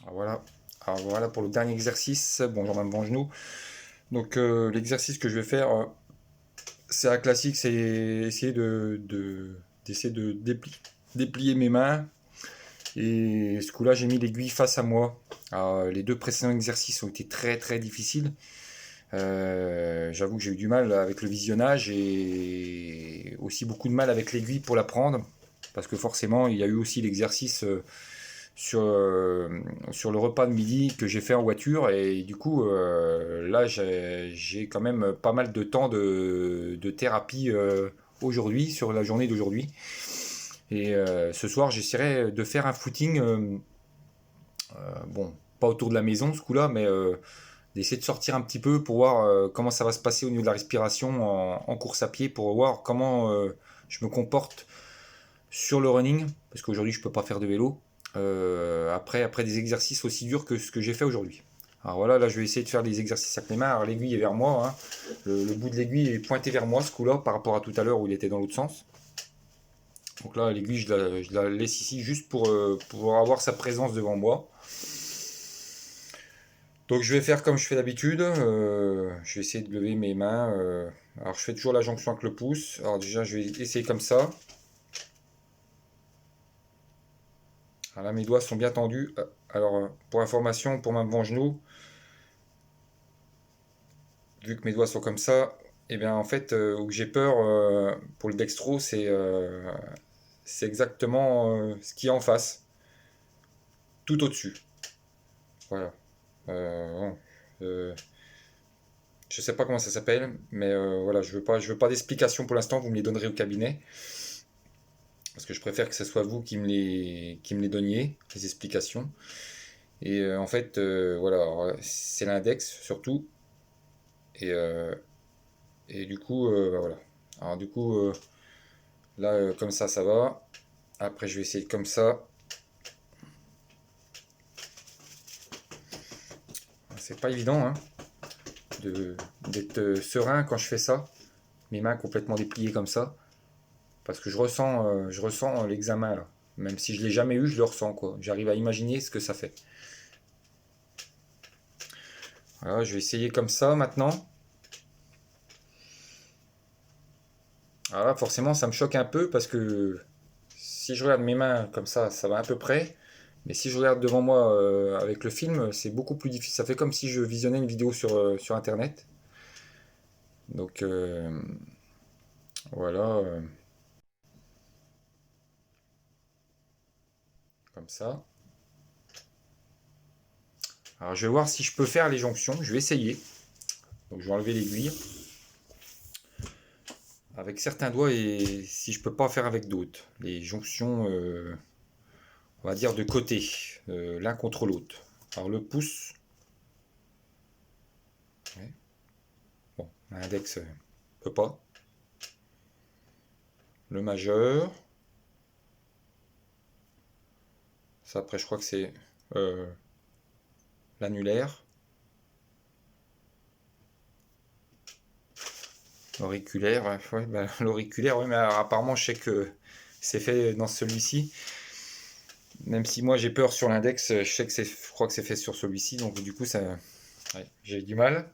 Alors voilà pour le dernier exercice. Bonjour même bon genou. Donc l'exercice que je vais faire, c'est un classique, c'est essayer d'essayer de déplier mes mains. Et ce coup-là, j'ai mis l'aiguille face à moi. Alors, les deux précédents exercices ont été très très difficiles. J'avoue que j'ai eu du mal avec le visionnage et aussi beaucoup de mal avec l'aiguille pour la prendre. Parce que forcément, il y a eu aussi l'exercice sur, sur le repas de midi que j'ai fait en voiture. Et du coup, là, j'ai quand même pas mal de temps de thérapie aujourd'hui, sur la journée d'aujourd'hui. Et ce soir, j'essaierai de faire un footing, bon, pas autour de la maison ce coup-là, mais d'essayer de sortir un petit peu pour voir comment ça va se passer au niveau de la respiration en course à pied, pour voir comment je me comporte sur le running, parce qu'aujourd'hui je peux pas faire de vélo, après des exercices aussi durs que ce que j'ai fait aujourd'hui. Alors voilà, là je vais essayer de faire des exercices avec les mains. Alors l'aiguille est vers moi, hein. Le bout de l'aiguille est pointé vers moi ce coup-là par rapport à tout à l'heure où il était dans l'autre sens. Donc là l'aiguille je la laisse ici juste pour avoir sa présence devant moi. Donc je vais faire comme je fais d'habitude, je vais essayer de lever mes mains. Alors je fais toujours la jonction avec le pouce. Alors déjà je vais essayer comme ça. Alors là mes doigts sont bien tendus. Alors pour information, pour ma mon genou, vu que mes doigts sont comme ça, et bien en fait où j'ai peur pour le dextro, c'est exactement ce qui est en face, tout au-dessus. Voilà. Bon, euh, je sais pas comment ça s'appelle, mais voilà, je veux pas d'explication pour l'instant. Vous me les donnerez au cabinet. Parce que je préfère que ce soit vous qui me les donniez, les explications. Et en fait, voilà, c'est l'index surtout. Et, et du coup, voilà. Alors du coup, là, comme ça va. Après, je vais essayer comme ça. C'est pas évident, hein, d'être serein quand je fais ça. Mes mains complètement dépliées comme ça. Parce que je ressens l'examen là. Même si je l'ai jamais eu, je le ressens quoi. J'arrive à imaginer ce que ça fait. Voilà, je vais essayer comme ça maintenant. Alors là, forcément, ça me choque un peu parce que si je regarde mes mains comme ça va à peu près. Mais si je regarde devant moi avec le film, c'est beaucoup plus difficile. Ça fait comme si je visionnais une vidéo sur Internet. Donc voilà, comme ça. Alors je vais voir si je peux faire les jonctions. Je vais essayer. Donc je vais enlever l'aiguille avec certains doigts et si je peux pas faire avec d'autres. Les jonctions, on va dire de côté, l'un contre l'autre. Alors le pouce, ouais. Bon, l'index, peut pas. Le majeur, ça après je crois que c'est euh, l'annulaire. L'auriculaire, ouais, bah, l'auriculaire, ouais, mais alors, apparemment je sais que c'est fait dans celui-ci. Même si moi j'ai peur sur l'index, je sais que je crois que c'est fait sur celui-ci, donc du coup ça, ouais, j'ai du mal.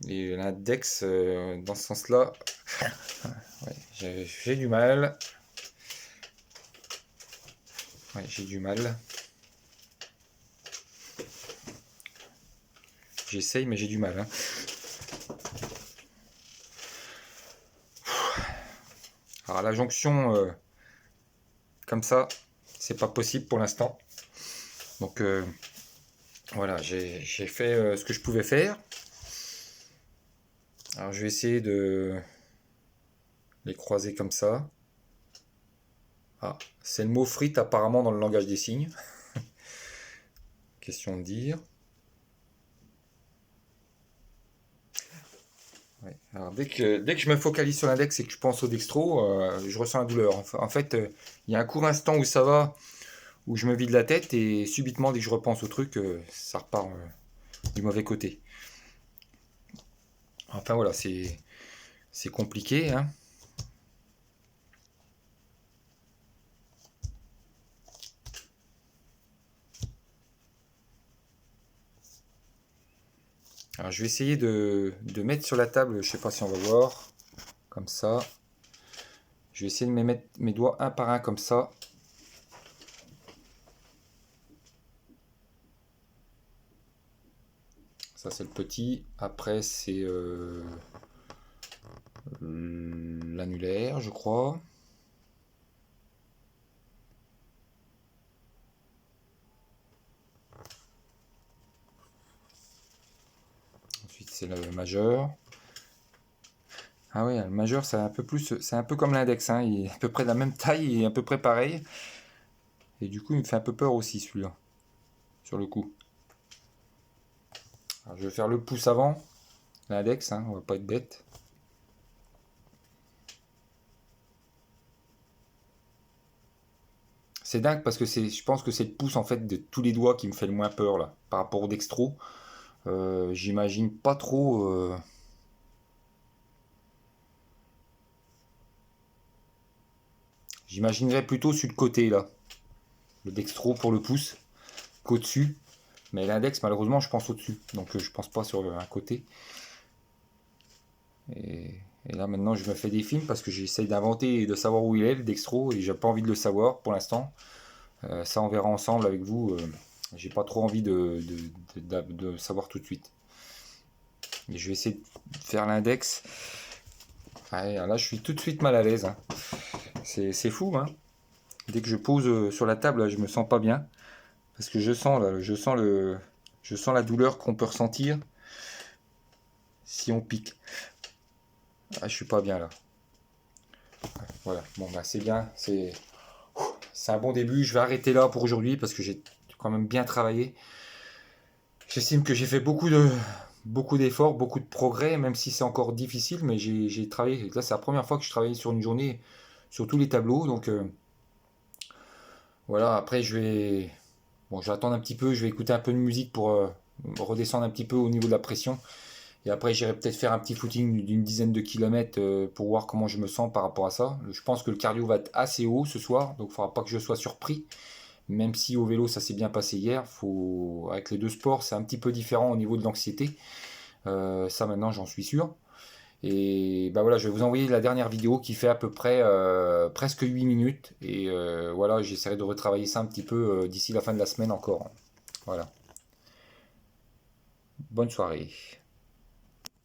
Et l'index, dans ce sens-là, ouais, j'ai du mal. Ouais, j'ai du mal. J'essaye, mais j'ai du mal, hein. Alors la jonction, comme ça, c'est pas possible pour l'instant. Donc voilà, j'ai fait ce que je pouvais faire. Alors je vais essayer de les croiser comme ça. Ah, c'est le mot frite apparemment dans le langage des signes. Question de dire. Ouais. Alors dès que je me focalise sur l'index et que je pense au dextro, je ressens la douleur. En fait, il y a un court instant où ça va, où je me vide la tête et subitement dès que je repense au truc, ça repart du mauvais côté. Enfin voilà, c'est compliqué, hein. Alors je vais essayer de mettre sur la table, je sais pas si on va voir, comme ça. Je vais essayer de mettre mes doigts un par un comme ça. Ça c'est le petit. Après c'est l'annulaire, je crois. Ensuite c'est le majeur. Ah oui, le majeur c'est un peu plus, c'est un peu comme l'index, hein. Il est à peu près de la même taille et à peu près pareil. Et du coup il me fait un peu peur aussi celui-là, sur le coup. Alors, je vais faire le pouce avant, l'index, hein, on va pas être bête. C'est dingue parce que je pense que c'est le pouce en fait de tous les doigts qui me fait le moins peur là, par rapport au dextro. J'imagine pas trop. J'imaginerais plutôt sur le côté là, le dextro pour le pouce, qu'au-dessus. Mais l'index, malheureusement, je pense au-dessus. Donc je pense pas sur un côté. Et, et là maintenant, je me fais des films parce que j'essaye d'inventer et de savoir où il est le dextro et j'ai pas envie de le savoir pour l'instant. Ça, on verra ensemble avec vous. J'ai pas trop envie de savoir tout de suite. Et je vais essayer de faire l'index. Ouais, là, je suis tout de suite mal à l'aise, hein. C'est fou, hein. Dès que je pose sur la table, là, je me sens pas bien. Parce que je sens, là, je sens la douleur qu'on peut ressentir si on pique. Ah, je suis pas bien là. Voilà, bon, bah, c'est bien. C'est un bon début. Je vais arrêter là pour aujourd'hui parce que j'ai quand même bien travaillé. J'estime que j'ai fait beaucoup d'efforts, beaucoup de progrès, même si c'est encore difficile, mais j'ai travaillé. Là, c'est la première fois que je travaille sur une journée sur tous les tableaux. Donc voilà, après bon, je vais attendre un petit peu, je vais écouter un peu de musique pour redescendre un petit peu au niveau de la pression. Et après, j'irai peut-être faire un petit footing d'une dizaine de kilomètres pour voir comment je me sens par rapport à ça. Je pense que le cardio va être assez haut ce soir, donc il ne faudra pas que je sois surpris. Même si au vélo ça s'est bien passé hier, avec les deux sports c'est un petit peu différent au niveau de l'anxiété. Ça maintenant j'en suis sûr. Et bah voilà, je vais vous envoyer la dernière vidéo qui fait à peu près presque 8 minutes. Et voilà, j'essaierai de retravailler ça un petit peu d'ici la fin de la semaine encore. Voilà. Bonne soirée.